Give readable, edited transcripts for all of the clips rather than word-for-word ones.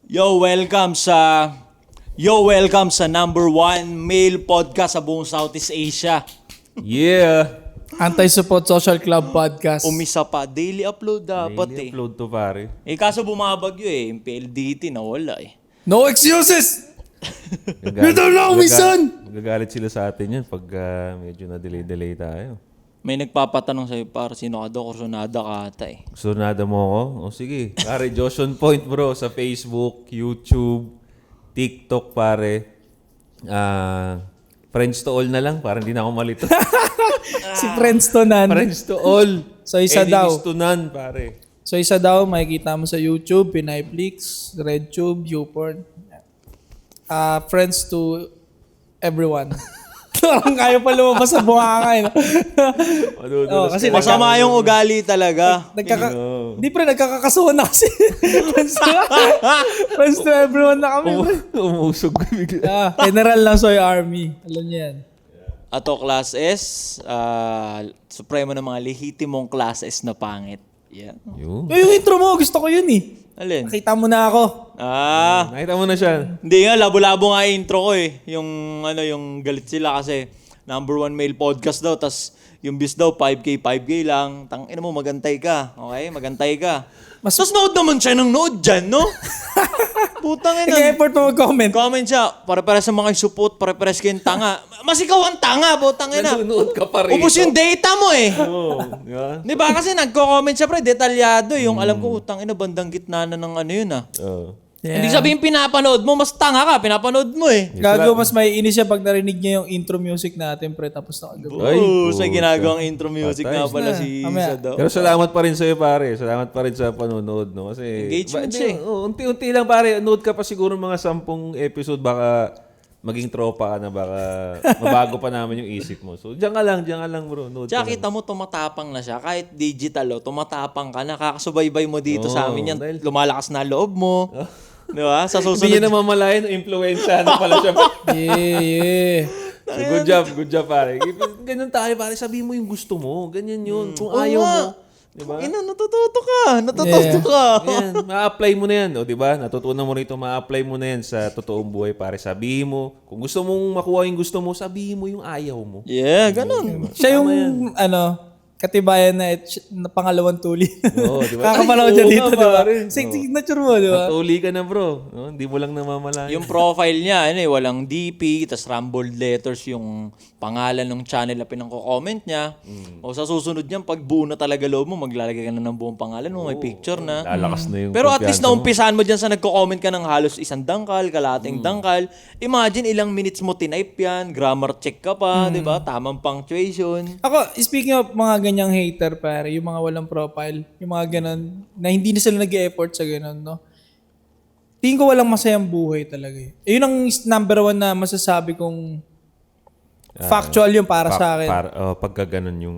Welcome sa number 1 male podcast sa buong Southeast Asia. Yeah! Anti-Support Social Club Podcast. Umisa pa, daily upload dapat Daily upload to pare. Kaso bumabagyo yung PLDT nawala No excuses! You don't know me, son! Magagalit sila sa atin yan pag medyo na-delay tayo. May nagpapatanong sa'yo, par, sino ka daw? Kursunada ka ata Sunada mo ako? O sige. Pare, Joshon Point bro sa Facebook, YouTube, TikTok pare. Friends to all na lang. Parang hindi na ako malito. Si Friends to none. Friends to all. So, isa daw. Enemies to none pare. So isa daw, makikita mo sa YouTube, Pinayflix, RedTube, YouPorn. Friends to everyone. Parang kaya pa lumabas sa bunganga. Kasi masama yung ugali talaga. Hindi pre, nagkakakasuhan na kasi. Friends to everyone na kami. Umusog ko bigla. General lang Soy Army. Alam niyo yan. Ato class S, supremo ng mga lehitimong class S na pangit. Yeah. Yun. Yung intro mo, gusto ko yun eh. Alin? Nakita mo na ako. Nakita mo na siya. Hindi nga, labo-labo nga yung intro ko yung galit sila kasi number 1 male podcast daw, tas yung views daw 5K lang. Tangina mo, magantay ka. Okay? Magantay ka. Tapos nood naman siya ng nood dyan, no? Putang ina. Nag-effort mo mag-comment. Comment siya, para-para sa mga support, para-para sa kayong tanga. Mas ikaw ang tanga, putang ina. Nanonood ka pa rin. Ubus yung data mo Oo. Yeah. Di ba? Kasi nagko-comment siya, pre, detalyado. Yung alam ko, utang ina, bandang gitna na ng ano yun, Yeah. Hindi sabihin pinapanood mo, mas tanga ka, pinapanood mo Gago, mas may inis siya pag narinig niya yung intro music natin, pre, tapos nakagabi. So ginagawang intro music nga pala si Isa daw. Pero salamat pa rin sa'yo pare. Salamat pa rin sa panonood. No? Kasi, Engagement siya unti-unti lang pare. Nood ka pa siguro mga 10 episode. Baka maging tropa ka na. Baka mabago pa namin yung isip mo. So diyan ka lang bro. Nood Tsaka ka kita mo, tumatapang na siya. Kahit digital, tumatapang ka na. Kakasubaybay mo dito sa amin yan. Lumalakas na loob mo. Di ba? Sa Hindi susunod. niya namamalayan. Influensya na pala siya. Yeah. So, good job pare. Ganyan tayo pare. Sabihin mo yung gusto mo. Ganyan yun. Kung ayaw mo. Diba? Natututo ka. Yan, ma-apply mo na yan. O, diba? Natutunan mo rito, ma-apply mo na yan sa totoong buhay pare. Sabihin mo, kung gusto mong makuha yung gusto mo, sabihin mo yung ayaw mo. Yeah, ganun. Siya yung, katibayan na pangalawang tuli. Oo, di ba? Kakapalaw dyan dito, di ba? Pare. Signature mo, di ba? Natuli ka na bro. No? Hindi mo lang namamalayan. Yung profile niya, walang DP, tas rumbled letters yung pangalan ng channel na pinangko-comment niya. O sa susunod niyan, pag buo na talaga loob mo, maglalagay ka na ng buong pangalan mo, may picture na. Lalakas na yung Pero at least kumpiyansa mo. naumpisahan mo dyan sa nagko-comment ka ng halos isang dangkal, kalating dangkal. Imagine ilang minutes mo tinype yan, grammar check ka pa, di ba? Tamang punctuation. Ako, speaking of mga ganyang hater, pare, yung mga walang profile, yung mga ganon, na hindi na sila nag-e-effort sa ganon, no? Tingin ko walang masayang buhay talaga. Yun ang number 1 na masasabi kong factual yung para sa akin. Pagka ganun yung...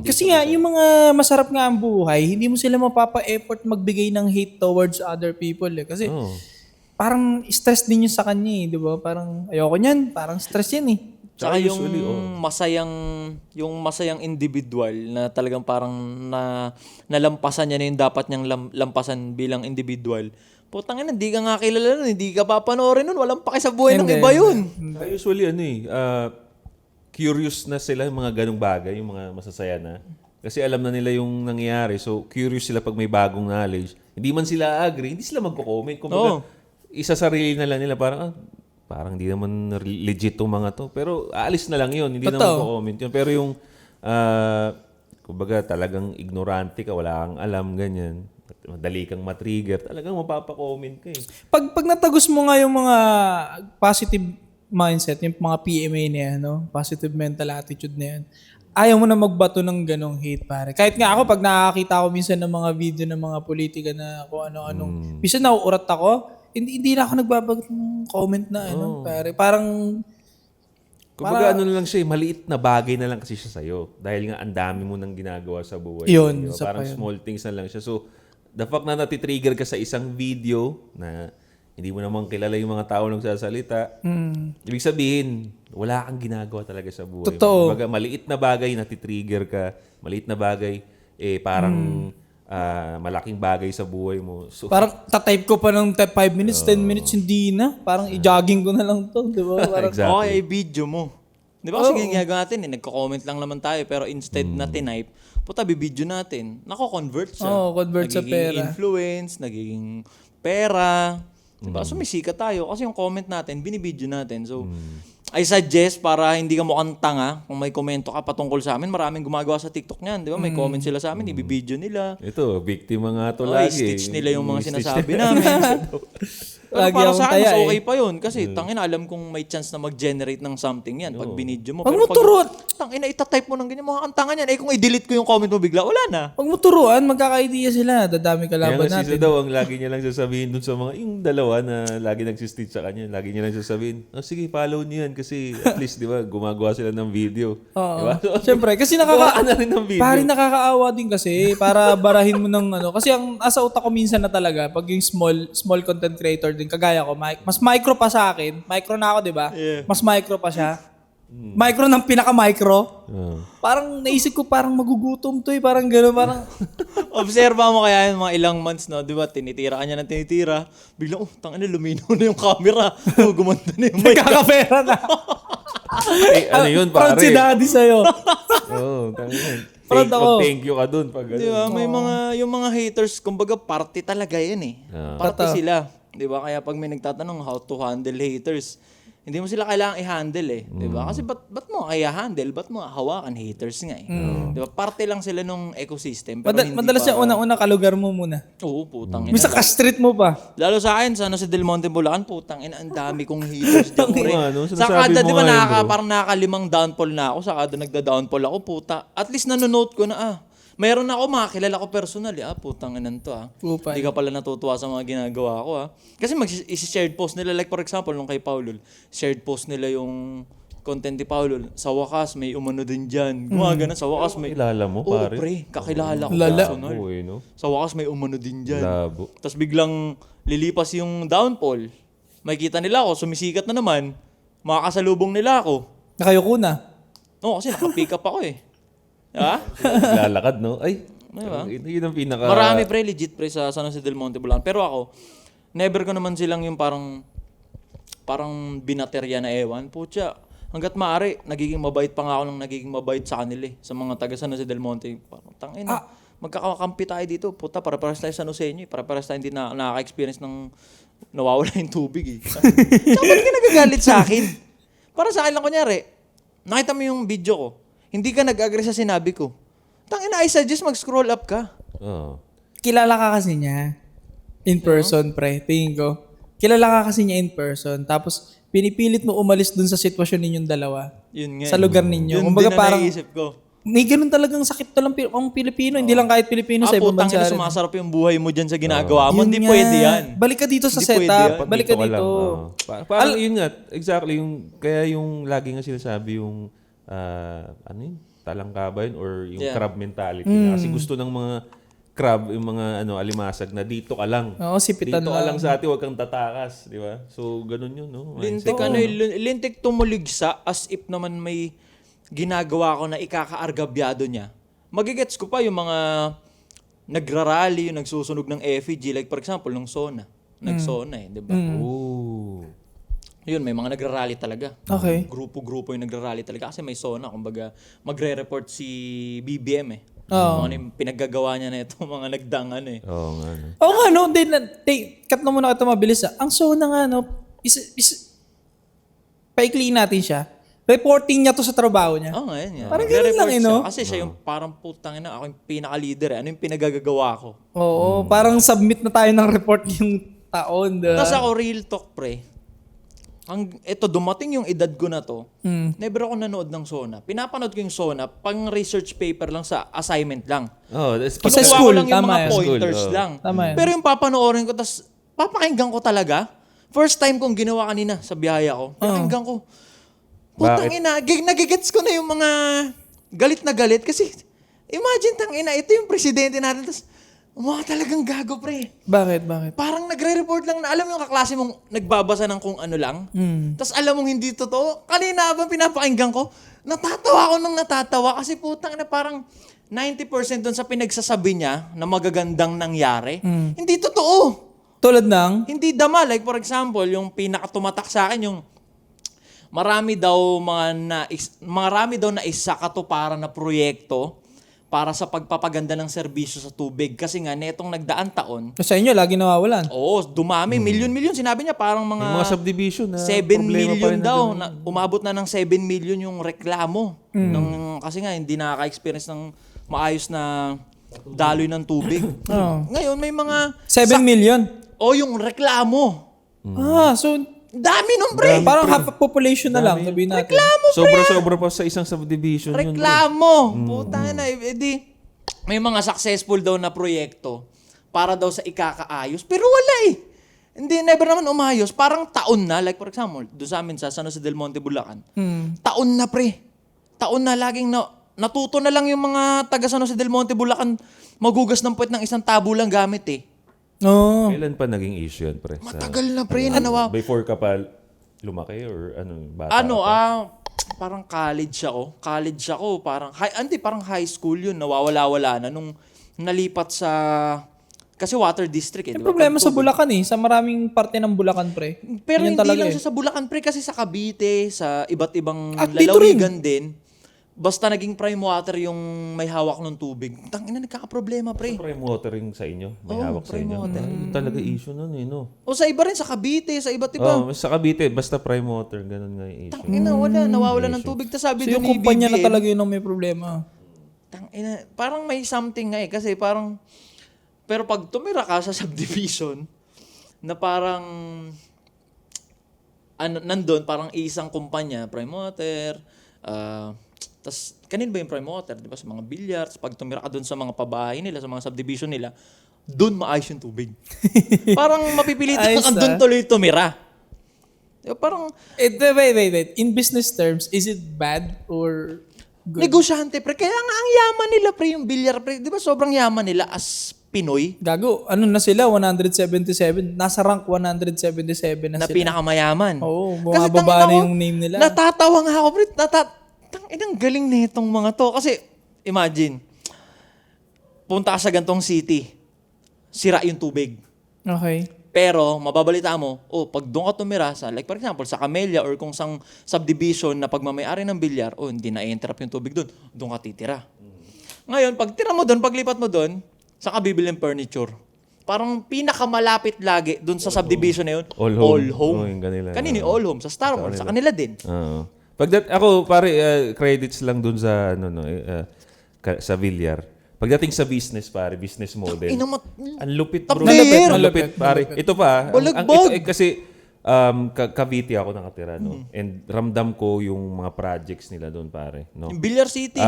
Kasi nga, yung mga masarap nga ang buhay, hindi mo sila mapapa-effort magbigay ng hate towards other people. Kasi parang stress din yun sa kanya, di ba? Parang ayoko niyan, parang stress yan Tsaka yung masayang individual na talagang parang nalampasan niya na yung dapat niyang lampasan bilang individual. Putang ina, hindi ka nga kilala nun, hindi ka papanoorin nun, walang paki sa buhay ng iba yun. Usually curious na sila yung mga ganung bagay, yung mga masasaya na. Kasi alam na nila yung nangyayari. So, curious sila pag may bagong knowledge. Hindi man sila agree, hindi sila magko-comment. Kumbaga, isa sarili na lang nila parang hindi naman legit tong mga to. Pero aalis na lang yun. Hindi naman magko-comment yun. Pero yung, kumbaga talagang ignorante ka, wala kang alam, ganyan. Madali kang matrigger. Talagang mapapa-comment ka Pag natagos mo nga yung mga positive mindset, yung mga PMA na yan, no? Positive mental attitude na yan, ayaw mo na magbato ng ganong hate, pare. Kahit nga ako, pag nakakita ko minsan ng mga video ng mga politika na kung ano-anong, minsan nauurat ako, hindi na ako nagbabagot ng comment na, pare. Parang, kumbaga na lang siya, maliit na bagay na lang kasi siya sa'yo. Dahil nga ang dami mo nang ginagawa sa buhay. Yun, diba? Parang small things na lang siya. So, the fact na natitrigger ka sa isang video na hindi mo naman kilala yung mga tao nagsasalita, ibig sabihin, wala kang ginagawa talaga sa buhay. Totoo. Kumbaga, maliit na bagay, natitrigger ka. Maliit na bagay, parang malaking bagay sa buhay mo. So, Parang tatype ko pa ng 5 minutes, 10 minutes, hindi na. Parang i-jogging ko na lang to, di ba? Parang, exactly. Okay, video mo. Di ba kasi ginagawa natin nagko-comment lang naman tayo pero instead na tinype, puta bibidyo natin. Nako-convert siya. convert sa Nagiging pera. influence, nagiging pera. Diba? Sumisikat tayo kasi yung comment natin, binibidyo natin. So, I suggest para hindi ka mukhang tanga, kung may komento ka patungkol sa amin, maraming gumagawa sa TikTok niyan. Di ba? May comment sila sa amin, ibibidyo nila. ito, biktima nga to Oh, lagi. i-stitch nila yung mga I-stitch sinasabi nila. namin. Pero Lagi para akong sa akin, taya, mas okay pa yun. Kasi tangina, alam kong may chance na mag-generate ng something yan pag binidyo mo. Huwag Pero mo turuan. tangina, itatype mo ng ganyan, mga kantangan yan. Eh kung i-delete ko yung comment mo bigla, wala na. Pag mo turuan, magkaka-idea sila. Dadami Kaya kalaban nga si natin. daw, ang lagi niya lang sasabihin dun sa mga, yung dalawa na lagi nagsistitch sa kanya, lagi niya lang sasabihin, sige, follow niyo yan kasi at least, di ba, gumagawa sila ng video. Oo. Di ba? So, Siyempre, kasi gawa ka na rin ng video. Pare, nakakaawa din kasi para barahin mo ng ano. Kasi ang asa utak ko minsan na talaga, pag yung small content creator din, kagaya ko, mas micro pa sa akin. Micro na ako, di ba? Yeah. Mas micro pa siya. Micro ng pinaka-micro. Oo. Parang naisip ko parang magugutom to eh. Parang gano'n, parang... Observa mo kaya yung mga ilang months, no? Di ba, tinitira ka niya ng tinitira. Biglang, tangina, luminaw na yung camera. Gumanda na yung mic. Nagkakapera na. Ano yun, Proud pare? si daddy sa'yo. Oo, tangina. Proud ako. Thank you ka dun. Pag, Di ba, may yung mga haters, kumbaga, party talaga yan eh. Party Totoo. sila. Di ba, kaya pag may nagtatanong how to handle haters, hindi mo sila kailangang i-handle eh. Di ba? Kasi ba't mo i-handle? Ba't mo hawakan haters nga eh? Di ba? Parte lang sila nung ecosystem. Pero hindi Madalas pa, yung unang-una kalugar mo muna. Oo, putang ina. Misa ka-street mo pa. Lalo sa akin, sa si Del Monte, Bulacan, putang ina, ang dami kong haters dyan. pre. ano, Sa sinasabi kada, mo di ba, nga yun, bro. parang nakakalimang downfall na ako. Sa kada nagda-downfall ako, puta. At least nanonote ko na, mayroon ako makakilala ko personally. Putang inan to Upay. Hindi ka pala natutuwa sa mga ginagawa ko Kasi shared post nila, like for example, nung kay Paulul, shared post nila yung content ni Paulul. Sa wakas, may umano din dyan. Gumagana, sa wakas may... Kilala mo, Oo, pare? pre. Kakilala ko. Lala. personal. Oo, no? Sa wakas, may umano din dyan. Labo. Tapos biglang lilipas yung downfall. Makikita nila ako, sumisikat na naman. Makakasalubong nila ako. Nakayuko na. Oo, kasi naka-pick up ako eh. Diba? Lalakad, no? Ay, Diba? yun ang pinaka... Marami pre, legit pre sa San Jose del Monte, Bulacan. Pero ako, never ko naman silang yung parang binaterya na ewan. Putya, hanggat maaari, nagiging mabait pa nga ako nang nagiging mabait sa kanila eh. Sa mga taga San Jose del Monte. Parang tangina. Magkakakampi tayo dito. Puta, para-paras tayo sa San Jose nyo eh. Para-paras tayo hindi na nakaka-experience ng nawawala yung tubig eh. Saka ba't ka nagagalit sa akin? Para sa akin lang kunyari, nakita mo yung video ko. Hindi ka nag-agree sa sinabi ko. Tangina, I suggest mag-scroll up ka. Oo. Kilala ka kasi niya. In person, pre. Tingin ko. Kilala ka kasi niya in person. Tapos, pinipilit mo umalis dun sa sitwasyon ninyong dalawa. Yun nga. Sa lugar ninyo. Yun Kumbaga din na parang, naisip ko. may ganun talagang sakit to lang ang Pilipino. Hindi lang kahit Pilipino sa ibang Putang bansa ina, rin. sumasarap yung buhay mo dyan sa ginagawa mo. Yun Hindi nga. pwede yan. Balik ka dito sa Hindi pwede setup. yan. Balik ka Dito ka lang, dito. oo. Parang yun nga, exactly, kaya yung lagi nga sinasabi yung, ano yun, talangka yun, or yung crab mentality. Kasi gusto ng mga crab, yung mga alimasag na dito ka lang. Oo, sipitan Dito ka lang lang. sa atin, huwag kang tatakas, di ba? So, ganun yun, no? Lintik, lintik tumuligsa as if naman may ginagawa ko na ikaka-argabyado niya. Magigets ko pa yung mga nagrarally, yung nagsusunog ng effigy. Like for example, nung SONA. Nag-SONA di ba? Ooh. Yun, may mga nagrarally talaga. Okay. Grupo-grupo yung nagrarally talaga. Kasi may SONA, kumbaga, magre-report si BBM Oo. Ano yung pinaggagawa niya na ito, mga nagdangan Oo nga, no? Oo nga, no? Cut na muna ito mabilis. Ang SONA nga, no? Paikliin natin siya. Reporting niya to sa trabaho niya. Oo nga, yan. Parang ganun lang, Nagre-report no? siya. Kasi siya yung parang putang ina, ako yung pinaka-leader Ano yung pinagagagawa ko? Oo, parang submit na tayo ng report yung taon. Tapos ako, real talk, pre. Ito, dumating yung edad ko na to, never ako nanood ng SONA. Pinapanood ko yung SONA, pang research paper lang sa assignment lang. Oh, that's Sa Kinukuha school, ko lang yung tama mga yan. pointers School, lang. Tama yan. Pero yung papanoorin ko, tapos papakinggan ko talaga. First time kong ginawa kanina sa biyaya ko. Pakinggan ko. Putang ina, nagigets ko na yung mga galit na galit. Kasi, imagine, tang ina, ito yung presidente natin. Tapos, mga talagang gago, pre. Bakit? Parang nagre-report lang na, alam mo yung kaklase mong nagbabasa ng kung ano lang. Tapos alam mong hindi totoo. Kanina habang pinapakinggan ko, natatawa ako nang natatawa kasi putang na parang 90% doon sa pinagsasabi niya na magagandang nangyari, hindi totoo. Tulad ng, Hindi dama. Like for example, yung pinakatumatak sa akin, yung marami daw na isakatuparan na proyekto para sa pagpapaganda ng serbisyo sa tubig. Kasi nga, netong nagdaan taon, sa inyo, lagi nawawalan. dumami, milyon-milyon. Sinabi niya parang May mga mga subdivision na 7 problema pa million rin na daw. ganun. Umabot na ng 7 million yung reklamo. Kasi nga, hindi nakaka-experience ng maayos na daloy ng tubig. Oo. Ngayon, may mga... 7 million. yung reklamo. So, Dami nun, pre. parang half a population na lang, sabihin natin. Sobra-sobra pa sa isang subdivision yun. Bro. Reklamo. Puta na. May mga successful daw na proyekto para daw sa ikakaayos. Pero wala eh. Hindi, never naman umayos. Parang taon na. Like for example, doon sa amin sa San Jose del Monte, Bulacan. Taon na, pre. Taon na. Laging natuto na lang yung mga taga San Jose del Monte, Bulacan magugas ng puwet ng isang tabo lang gamit eh. Oo. Kailan pa naging issue yan, pre? Matagal na, pre. Nanawa. Before ka pa lumaki or bata ka pa? Parang college ako. Parang high school yun. Nawawala-wala na nung nalipat sa... Kasi water district eh. Yung di ba? problema sa Bulacan sa maraming parte ng Bulacan, pre. Pero Yan hindi talaga lang siya sa Bulacan, pre. Kasi sa Cavite, sa iba't ibang At dito lalawigan din. Basta naging prime water yung may hawak ng tubig. Tangina, nagkakaproblema, pre. Prime watering sa inyo? May Oo, hawak sa prime inyo? water. Yun talaga issue nun no? O sa iba rin, sa Cavite, sa iba't iba. Sa Cavite, basta prime water, ganun nga yung issue. Tangina, nawawala ng tubig. Tas sabi So, doon yung ni kumpanya na BBM, talaga yun ang may problema. Tangina, parang may something nga eh. Kasi parang, pero pag tumira ka sa subdivision, na parang, nandun, parang isang kumpanya, prime water, tas kanino ba yung prime water? Di ba? Sa mga billiards, pag tumira ka dun sa mga pabahay nila, sa mga subdivision nila, dun maayos yung tubig. Parang mapipilitan Ayos, ka dun tuloy tumira. Di ba? Parang, Wait. In business terms, is it bad or good? negosyante, pre. Kaya nga ang yaman nila, pre, yung bilyar, pre. Di ba sobrang yaman nila as Pinoy? Gago, ano na sila? 177. Nasa rank 177 na Na sila. pinakamayaman. Oo, Kasi bumababa na tangina ko, yung name nila. Natatawa nga ako, pre. Inang galing nitong mga to. Kasi, imagine, punta ka sa gantong city, sira yung tubig. Okay. Pero, mababalita mo, pag doon ka tumira sa, like for example, sa Camellia or kung sang subdivision na pagmamayari ng bilyar, hindi na-interrupt yung tubig doon ka titira. Ngayon, pag tira mo doon, paglipat mo doon, saan ka bibili ng furniture? Parang pinakamalapit lagi doon sa subdivision na yun, All All Home. Home. Yung kanila. Kanino yung All Home? Sa Star Wars, sa kanila din. Oo. Ako, pare, credits lang dun sa, sa Villar. Pagdating sa business, pare, business model. Ang lupit, Top bro. player. Ang lupit, pare. Ito pa, Balagbag. kasi Cavite ako nakatira, no? And ramdam ko yung mga projects nila doon, pare. No? Yung Billiard City.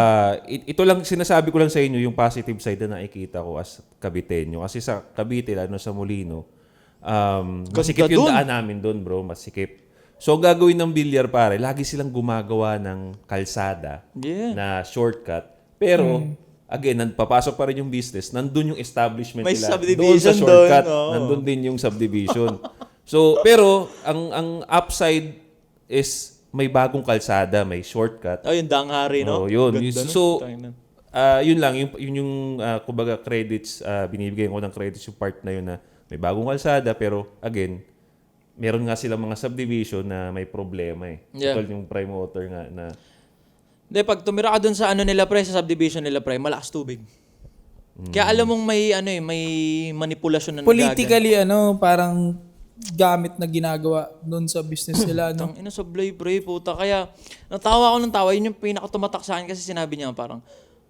Ito lang, sinasabi ko lang sa inyo, yung positive side na nakikita ko as Caviteño. Kasi sa Cavite, lalo sa Molino, masikip yung dun. daan namin doon, bro. Masikip. So, ang gagawin ng bilyar, pare, lagi silang gumagawa ng kalsada na shortcut. Pero, again, papasok pa rin yung business. Nandun yung establishment May nila. subdivision doon sa shortcut, doon, oo. nandun din yung subdivision. So, pero, ang upside is may bagong kalsada, may shortcut. Yung Danghari, no? Oh, yun. Ganda nun. So, Tangina. yun lang. Yun yung, kumbaga, credits, binibigyan ko ng credits yung part na yun na may bagong kalsada, pero, again, meron nga silang mga subdivision na may problema eh. Yeah. Total yung prime water nga na... Hindi, pag tumira ka dun sa nila, pre, sa subdivision nila, pre, malakas tubig. Kaya alam mong may manipulasyon na Politically, parang gamit na ginagawa doon sa business nila, no? Tang ina sablay, pre, puta. Kaya natawa ako ng tawa. Yun yung pinakatumatak sa akin kasi sinabi niya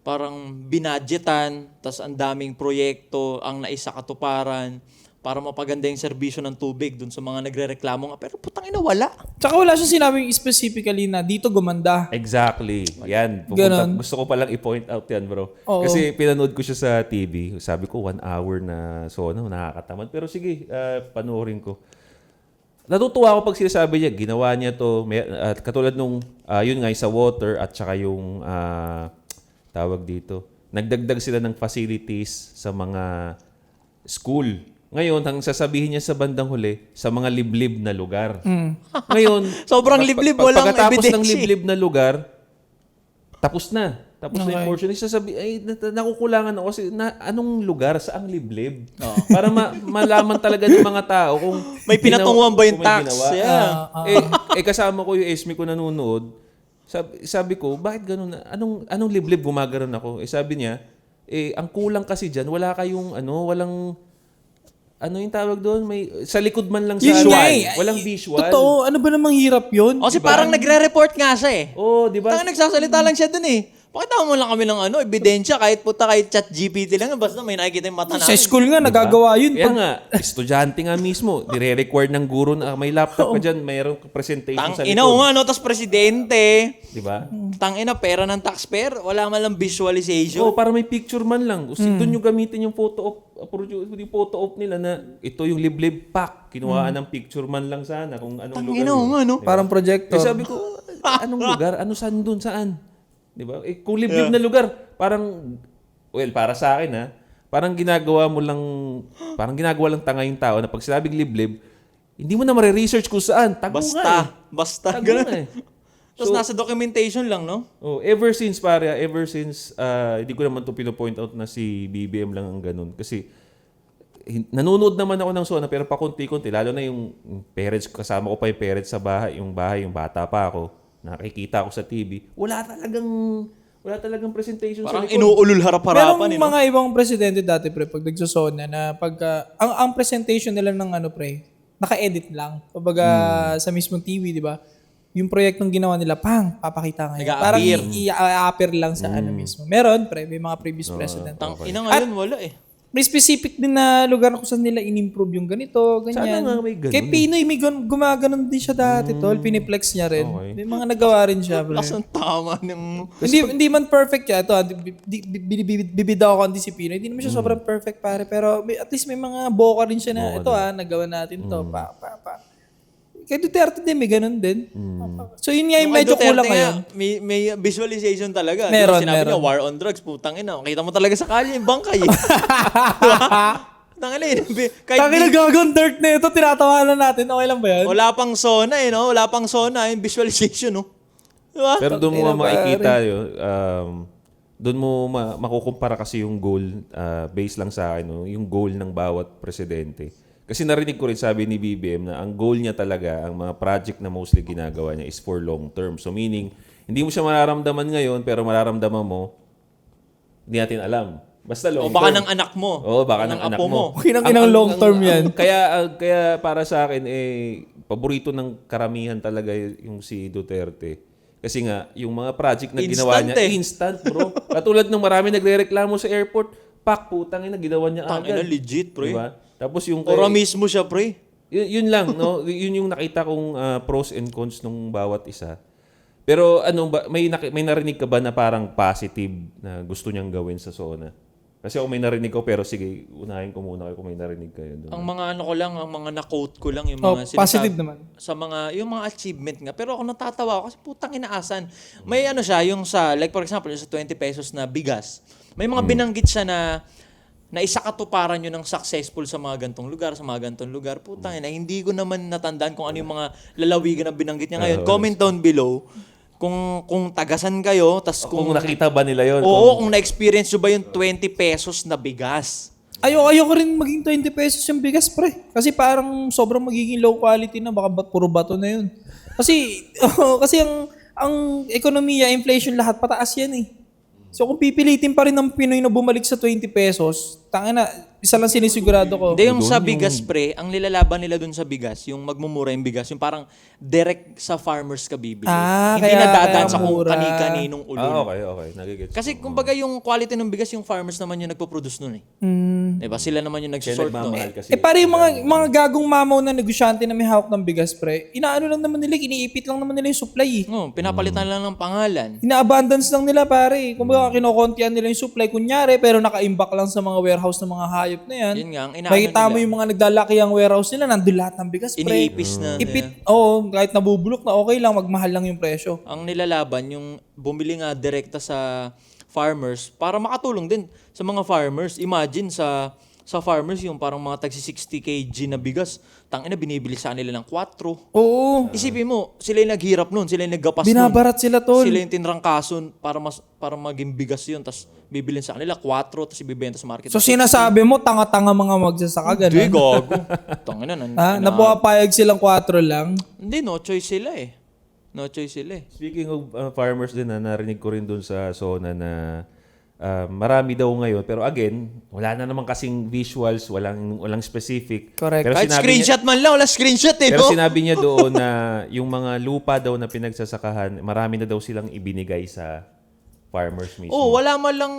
parang binadgetan, tas ang daming proyekto ang naisakatuparan para mapaganda yung serbisyo ng tubig dun sa mga nagrereklamo nga. Pero putang ina, wala. Tsaka wala siya sinabing specifically na dito gumanda. Exactly. Yan. Ganon. Gusto ko palang i-point out yan, bro. Oo. Kasi pinanood ko siya sa TV. Sabi ko, 1 hour na nakakatamad. Pero sige, panoorin ko. Natutuwa ako pag sinasabi niya, ginawa niya to. Katulad nung, yun nga, sa water at saka yung, tawag dito, nagdagdag sila ng facilities sa mga school. Ngayon, ang sasabihin niya sa bandang huli, sa mga liblib na lugar. Ngayon, Sobrang liblib, walang pagkatapos ng ebidensya. liblib na lugar, tapos na. Tapos may portion, nakukulangan ako kasi anong lugar, saang liblib? Para malaman talaga ng mga tao kung May pinatunguhan ba yung kung may tax? ginawa. Yeah. Kasama ko yung Esme ko nanonood. Sabi ko, bakit ganun? Anong liblib gumagaron ako? Sabi niya, ang kulang kasi dyan, wala kayong walang yung tawag doon? Sa likod man lang sa Yun nga eh. walang visual. Totoo, ano ba namang hirap yun? Kasi parang nagre-report nga siya eh. Di ba? Tanga nagsasalita lang siya dun eh. Pakita mo lang kami ng ebidensya kahit chat GPT lang, basta may nakikita yung mata Sa namin. school nga, nagagawa yun. Kaya nga, estudyante nga mismo, dire-record ng guro na may laptop ka dyan, mayroong presentation sa Tangina likod. mo nga, no? Tapos presidente. Di ba? Tangina, pera ng taxpayer. Wala man lang visualization. Para may picture man lang. Doon yung gamitin yung photo op nila na ito yung liblib pack. Kinuhaan ng picture man lang sana kung anong lugar. Tangina mo nga, no? Parang projector. Sabi ko, anong lugar? Saan doon? Saan? Di ba? Kung liblib na lugar, parang, para sa akin parang ginagawa lang tanga yung tao na pag sinabing liblib, hindi mo na mare-research kung saan. Tago nga Basta. Tago Ganun. nga Tapos nasa documentation lang, no? ever since hindi ko naman to pino-point out na si BBM lang ang ganun. Kasi nanonood naman ako ng Sona pero pakunti-kunti, lalo na yung parents, kasama ko pa yung parents sa bahay, yung bata pa ako. Nakikita ko sa TV, wala talagang presentation Parang sa likod. inuulol harap-harapan, Merong mga ibang presidente dati, pre, pag nagsosona na pagka, ang presentation nila ng pre, naka-edit lang. Kumbaga sa mismong TV, di ba? Yung proyektong ginawa nila, papakita ngayon. Parang i-appear lang sa mismo. Meron, pre, may mga previous president. Ina ngayon, wala eh. May specific din na lugar kung saan nila in-improve yung ganito, ganyan. Sana nga may ganun Kay Pinoy, may gumaganon din siya dati, tol. Piniplex niya rin. Okay. May mga nagawa rin siya, pre. Lasang tama ng... Hindi man perfect yan. Ito, bibida ako ang disiplina. Hindi naman siya sobrang perfect, pare. Pero at least may mga boka rin siya na, ito nagawa natin to. Kay Duterte din, may ganun din. So yun nga yung medyo kulang ngayon. May visualization talaga. Meron, Sinabi niya, meron. war on drugs. Putang ina. Kita mo talaga sa kalye yung bangkay. Tangina yun. Kaya nagagang dirt na ito, tinatawanan natin. Okay lang ba yan? Wala pang zona eh, no? Wala pang zona. Yung visualization, no? Diba? Pero doon mo makikita yun, doon mo makukumpara kasi yung goal, based lang sa akin, no? Yung goal ng bawat presidente. Kasi narinig ko rin sabi ni BBM na ang goal niya talaga, ang mga project na mostly ginagawa niya is for long term. So meaning, hindi mo siya mararamdaman ngayon, pero mararamdaman mo, hindi natin alam. Basta long term. O baka ng anak mo. Oo, baka ng anak apo mo. Kinang long term yan. Kaya para sa akin, paborito ng karamihan talaga yung si Duterte. Kasi nga, yung mga project na ginawa niya, instant bro. Katulad ng marami nagre-reklamo sa airport, putang ina, ginawa niya agad. Tangina, legit, pre. Diba? Tapos yung Ora mismo siya, pre. yun lang, no? Yun yung nakita kong pros and cons nung bawat isa. Pero may narinig ka ba na parang positive na gusto niyang gawin sa Sona? Kasi ako may narinig ko, pero sige, unahin ko muna kayo kung may narinig kayo doon. Ang mga ang mga na-quote ko lang yung mga positive naman. Sa yung mga achievement nga. Pero ako natatawa ako kasi putang inaasan. May siya, yung sa, like for example, yung sa 20 pesos na bigas. May mga binanggit siya na isa katuparan yun ng successful sa mga gantong lugar, Putang ina, hindi ko naman natandaan kung ano yung mga lalawigan na binanggit niya ngayon. Comment down below kung tagasan kayo, tas kung nakita ba nila yun? Oo, kung na-experience nyo ba yung 20 pesos na bigas. Ayoko rin maging 20 pesos yung bigas, pre. Kasi parang sobrang magiging low quality na, baka puro bato na yun. Kasi ang ekonomiya, inflation lahat pataas yan eh. So kung pipilitin pa rin ng Pinoy na bumalik sa 20 pesos, tangina, isa lang sinisigurado ko. Hindi, yung sa bigas, pre, ang nilalaban nila dun sa bigas, yung magmumura yung bigas, yung parang direct sa farmers ka bibili. Hindi kaya- na dadaan kaya sa kung mura. kani-kaninong ulol. Okay. Nagigets. Kasi kumbaga yung quality ng bigas, yung farmers naman yung nagpo-produce nun eh. Diba? Sila naman yung Kaya nagsusort nun. nagmamahal kasi. Pare yung mga gagong mamaw na negosyante na may hawak ng bigas, pre, inaano lang naman nila, iniipit lang naman nila yung supply eh. Pinapalitan lang ng pangalan. Ina-abundance lang nila, pare. Kumbaga, kinokontihan nila yung supply, kunyari, pero naka-imbak lang sa mga warehouse ng mga hayop na yan. Yun nga, ang inaano Makita mo nila. yung mga naglalaki ang warehouse nila, nandun lahat ng bigas, pre. Iniipis na. Kahit nabubulok na okay lang, magmahal lang yung presyo. Ang nilalaban, yung bumili nga direkta sa farmers para makatulong din sa mga farmers. Imagine sa sa farmers yung parang mga tagsi 60 kg na bigas, tangina binibili sa kanila ng 4. Oo. Isipin mo, sila yung naghirap nun, sila yung naggapas nun. Binabarat sila, tol. Sila yung tinrangkason para maging bigas yun, tapos bibilin sa kanila 4, tapos ibibenta sa market. So sinasabi mo, tanga-tanga mga magsasaka, Hindi, gano'n? gago. Tangina. Napapayag silang 4 lang. Hindi, no choice sila eh. No choice sila eh. Speaking of farmers din, narinig ko rin dun sa Sona na marami daw ngayon. Pero again, wala na naman kasing visuals, walang specific. Correct. Pero Kahit sinabi screenshot man lang, wala screenshot eh, Pero no? sinabi niya doon na yung mga lupa daw na pinagsasakahan, marami na daw silang ibinigay sa farmers mismo. Oh, wala man lang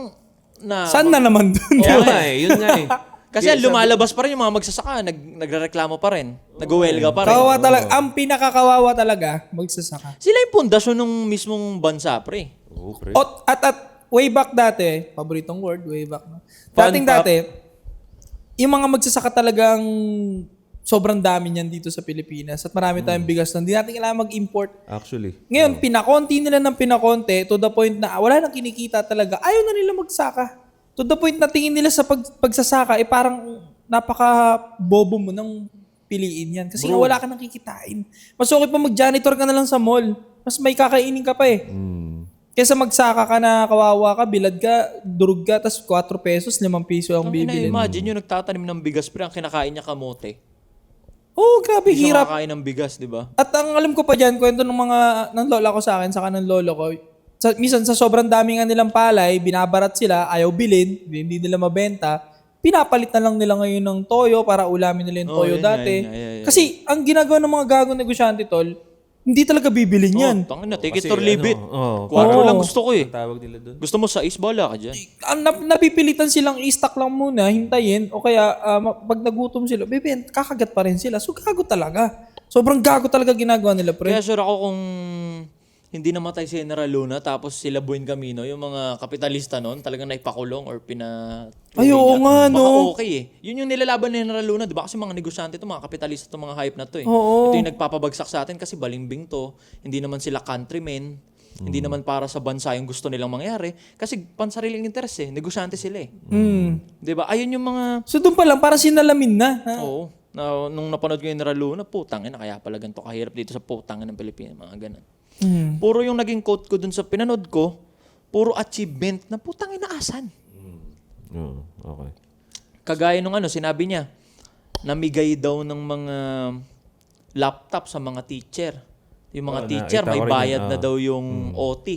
na... Saan na naman dun? Kaya nga eh, yun nga eh. Kasi lumalabas pa rin yung mga magsasaka, nagrereklamo pa rin. Nag-uwelga pa rin. Kawawa talaga. Ang pinakakawawa talaga, magsasaka. Sila yung pundasyon ng mismong bansa, pre. Oo, pre. At way back dati, paboritong word, way back. No? Fun Dating fact. dati, yung mga magsasaka talagang sobrang dami niyan dito sa Pilipinas at marami tayong bigas na hindi natin kailangan mag-import. Actually. Ngayon, pinakonti nila ng pinakonti to the point na wala nang kinikita talaga. Ayaw na nila magsaka. To the point na tingin nila sa pagsasaka, parang napaka-bobo mo nang piliin yan. Kasi nga wala ka nang kikitain. Mas okay pa mag-janitor ka na lang sa mall. Mas may kakainin ka pa eh. Kesa magsaka ka na kawawa ka, bilad ka, durug ka, tas 4 pesos, 5 piso ang bibili. Imagine yung nagtatanim ng bigas, pre, ang kinakain niya kamote. Oh, grabe, Hindi siya hirap. makakain ng bigas, di ba? At ang alam ko pa dyan, kwento ng lola ko sa akin, saka ng lolo ko, minsan sa sobrang dami nga nilang palay, binabarat sila, ayaw bilhin, hindi nila mabenta, pinapalit na lang nila ngayon ng toyo para ulamin nila yung toyo yun, dati. yun. Kasi ang ginagawa ng mga gagong negosyante, tol, hindi talaga bibilin yan. Tangin na, take it Kasi or leave it. ano, 4 lang gusto ko eh. Ang tawag nila doon. Gusto mo sa bala ka dyan. Napipilitan silang i-stock lang muna, hintayin, o kaya pag nagutom sila, kakagat pa rin sila. So gago talaga. Sobrang gago talaga ginagawa nila, pre. Kaya sure ako kung hindi namatay si General Luna tapos sila Buen Camino, yung mga kapitalista noon, talagang naipakulong or Ay, oo nga, no. Baka okay eh. Yun yung nilalaban ni General Luna, di ba? Kasi mga negosyante to, mga kapitalista to, mga hype na to eh. Oo. Ito yung nagpapabagsak sa atin kasi balimbing to. Hindi naman sila countrymen. Hindi naman para sa bansa yung gusto nilang mangyari. Kasi pansariling interes eh. Negosyante sila eh. Di ba? Ayun yung mga... So doon pa lang, parang sinalamin na. Ha? Oo. Nung napanood ko yung General Luna, putang ina, kaya pala ganito kahirap dito sa putang ng Pilipinas. Mga ganun. Puro yung naging quote ko dun sa pinanood ko, puro achievement na putang inaasan. Oo, okay. Kagaya nung sinabi niya, namigay daw ng mga laptop sa mga teacher. Yung mga teacher, nakita may ko rin bayad yan. na daw yung OT.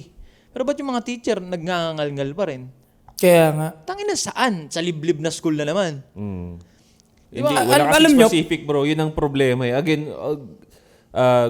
Pero ba't yung mga teacher nagngangal-ngal pa rin? Kaya nga. Tangina saan? Sa liblib na school na naman. Hindi, wala kasi alam nyo- specific bro. Yun ang problema eh. Again,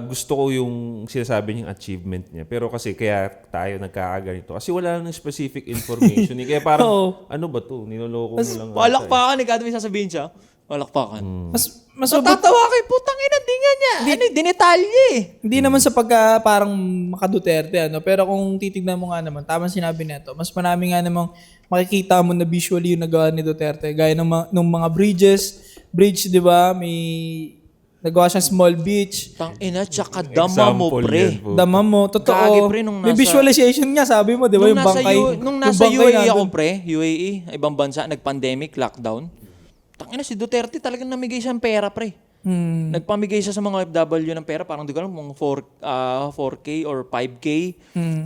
gusto ko yung sinasabi niyang achievement niya. Pero kasi kaya tayo nagkakaganito. Kasi wala nang specific information. eh. Kaya parang, Oo. ano ba to? Niloloko mo lang. Palakpakan, ikaw may sasabihin siya. Palakpakan. Mas Natatawa kay putang ina, di nga niya. Dinetalye eh. hindi naman sa parang maka-Duterte, pero kung titignan mo nga naman, tama sinabi nito, mas marami nga namang makikita mo na visually yung nagawa ni Duterte. Gaya ng mga bridge, di ba? May nagawa siyang small beach. Tang ina, tsaka dama mo, Example pre. yan, po. Dama mo, totoo. Gagi, pre, nung May nasa- visualization nga, sabi mo, di ba? Yung bangkay. Nung yung nasa bangkay UAE ako, nandun. pre, UAE, ibang bansa, nag-pandemic, lockdown. Tangina, si Duterte talagang namigay siya ng pera, pre. Nagpamigay siya sa mga OFW ng pera, parang di ko alam, mga 4K or 5K.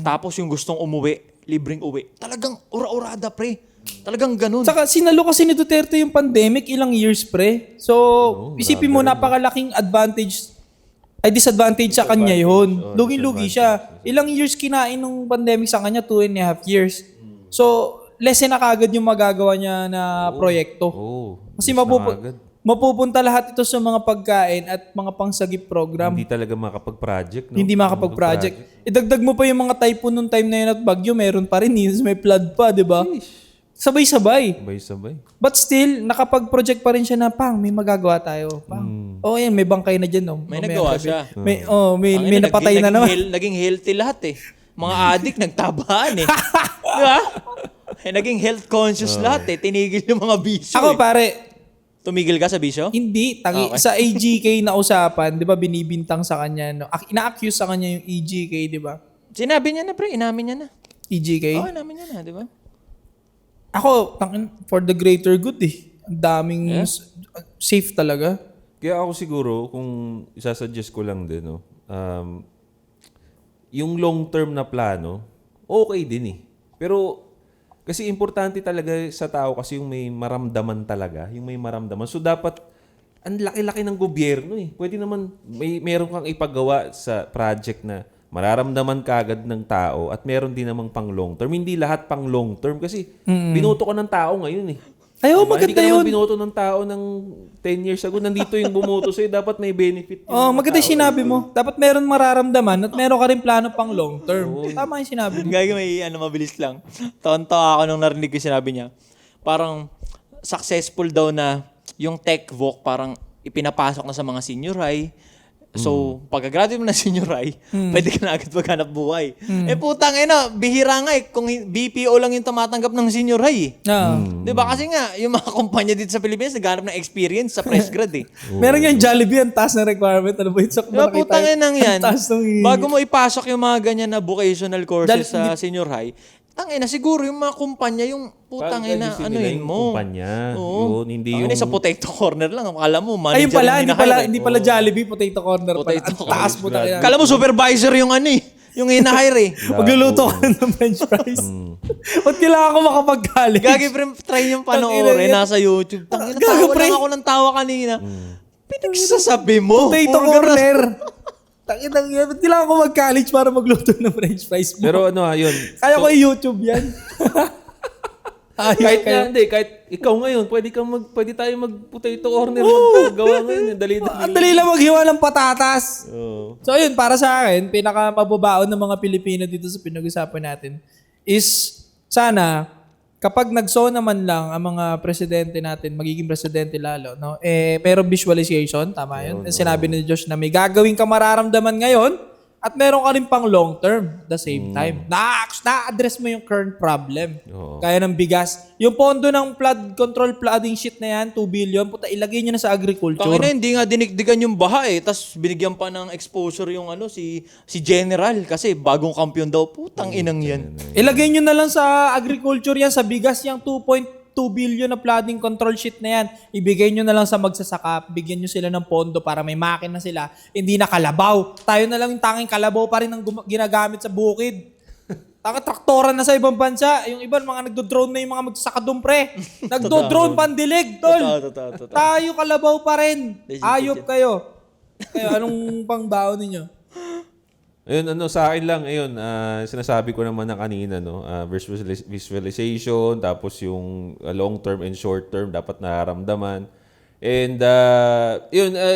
Tapos yung gustong umuwi, libreng uwi. Talagang ura-urada, pre. Talagang ganun. Saka sinalo kasi ni Duterte yung pandemic ilang years, pre. So, isipin mo, napakalaking disadvantage sa kanya yun. Luging-lugi siya. Ilang years kinain ng pandemic sa kanya? 2.5 years. So, lesson na kagad yung magagawa niya na proyekto. Oo. Kasi agad. mapupunta lahat ito sa mga pagkain at mga pangsagip program. Hindi talaga makapag-project, no? Hindi makapag-project. Idagdag mo pa yung mga typhoon nung time na yun at bagyo, meron pa rin. May flood pa, di ba? Sabay-sabay. Sabay-sabay. But still, nakapag-project pa rin siya na, may magagawa tayo. Oh, yan, may bangkay na dyan. Oh. May Mamaya nagawa sabi- siya. May Tangina, napatay na naman. Naging healthy lahat eh. Mga addict, nagtabaan eh. Di ba? Naging health conscious lahat eh. Tinigil yung mga bisyo Ako eh. pare, Tumigil ka sa bisyo? hindi. Sa AGK na usapan, di ba, binibintang sa kanya. No? Ina-accuse sa kanya yung EGK, di ba? Sinabi niya na, pre. Inamin niya na. EGK? Oo, inamin niya na, di ba? Ako, for the greater good eh. Ang daming safe talaga. Kaya ako siguro, kung isasuggest ko lang din, no, yung long-term na plano, okay din eh. Pero, kasi importante talaga sa tao kasi yung may maramdaman talaga, yung may maramdaman. So, dapat, ang laki-laki ng gobyerno eh. Pwede naman, meron kang ipagawa sa project na mararamdaman kagad ng tao at meron din namang pang long-term. Hindi lahat pang long-term kasi binoto ka ng tao ngayon eh. Ayaw, Diba? maganda Hindi ka naman yun. binoto ng tao ng 10 years ago. Nandito yung bumoto sa'yo. Dapat may benefit. Oh, maganda yung sinabi mo. Dapat meron mararamdaman at meron ka rin plano pang long term. Tama yung sinabi mo. Gagi may mabilis lang. Taon-tawa ako nung narinig ko sinabi niya. Parang successful daw na yung tech voc parang ipinapasok na sa mga senior high. So, pagka-graduate mo na senior high, pwede ka na agad maghanap buhay. Eh putang ina, bihira nga eh. Kung BPO lang yung tumatanggap ng senior high eh. Diba? Kasi nga, yung mga kumpanya dito sa Pilipinas, naghanap ng experience sa fresh grad eh. Meron yung Jollibee, ang taas na requirement. Ano ba yun? So, Diba, putang ina yan. Ang taas ng Bago mo ipasok yung mga ganyan na vocational courses sa senior high, tangina, siguro yung mga kumpanya, yung putang ina, anuhin mo. Kumpanya. Oo. Yun, hindi Tangina, yung... sa potato corner lang. Akala mo, manager Ayun pala, yung hindi pala Jollibee, potato corner pala. Potato Ang taas po tayo. Akala mo, supervisor yung ano eh. Yung hina-hire eh. Magluluto ka ng french fries. Ba't kailangan ko makapag-college? Gagi, pre, try yung panoorin. Nasa YouTube. Tangina, tawa pre. lang ako ng tawa kanina. Pinagsasabi mo. Potato Puro ganun. corner. Tanginang yan. Ba't kailangan ko mag-college para magluto ng french fries mo? Pero ano yun. Kaya ko i-YouTube yan. Kahit nga, hindi, kahit ikaw ngayon, pwede tayo mag-potato corner maggawa ngayon. Dali-dali. Ang dali lang maghiwa ng patatas. Oo. So ayun, para sa akin, pinaka-mababaon ng mga Pilipino dito sa pinag-usapan natin is sana kapag nag-so naman lang ang mga presidente natin, magiging presidente lalo, no? Eh, merong visualization, tama yun. Sinabi ni Josh na may gagawin ka mararamdaman ngayon at meron ka rin pang long term at the same time. Na-address mo yung current problem. Oo. Kaya ng bigas. Yung pondo ng flood control flooding shit na yan, 2 billion, puta, ilagay nyo na sa agriculture. Tangina, hindi nga dinikdigan yung baha eh. Tapos binigyan pa ng exposure yung si General kasi bagong kampiyon daw. Putang inang yan. Ilagay nyo na lang sa agriculture yan, sa bigas yung 2.2 billion na flooding control sheet na yan. Ibigay nyo na lang sa magsasaka, bigyan nyo sila ng pondo para may makina sila. Hindi na kalabaw. Tayo na lang yung tanging kalabaw pa rin ang ginagamit sa bukid. Traktoran na sa ibang bansa. Yung iba, mga nagdo-drone na yung mga magsasaka doon, pre. Nagdo-drone pandilig, tol. Totoo. Tayo kalabaw pa rin. Legit, Ayop kayo. Kayo, anong pangbaon ninyo? Ayun, sa akin lang, sinasabi ko naman na kanina, no, visualization, tapos yung long term and short term, dapat nararamdaman. And,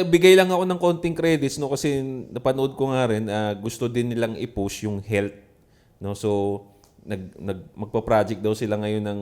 bigay lang ako ng konting credits, no, kasi napanood ko nga rin, gusto din nilang i-push yung health, no, so, magpa-project daw sila ngayon ng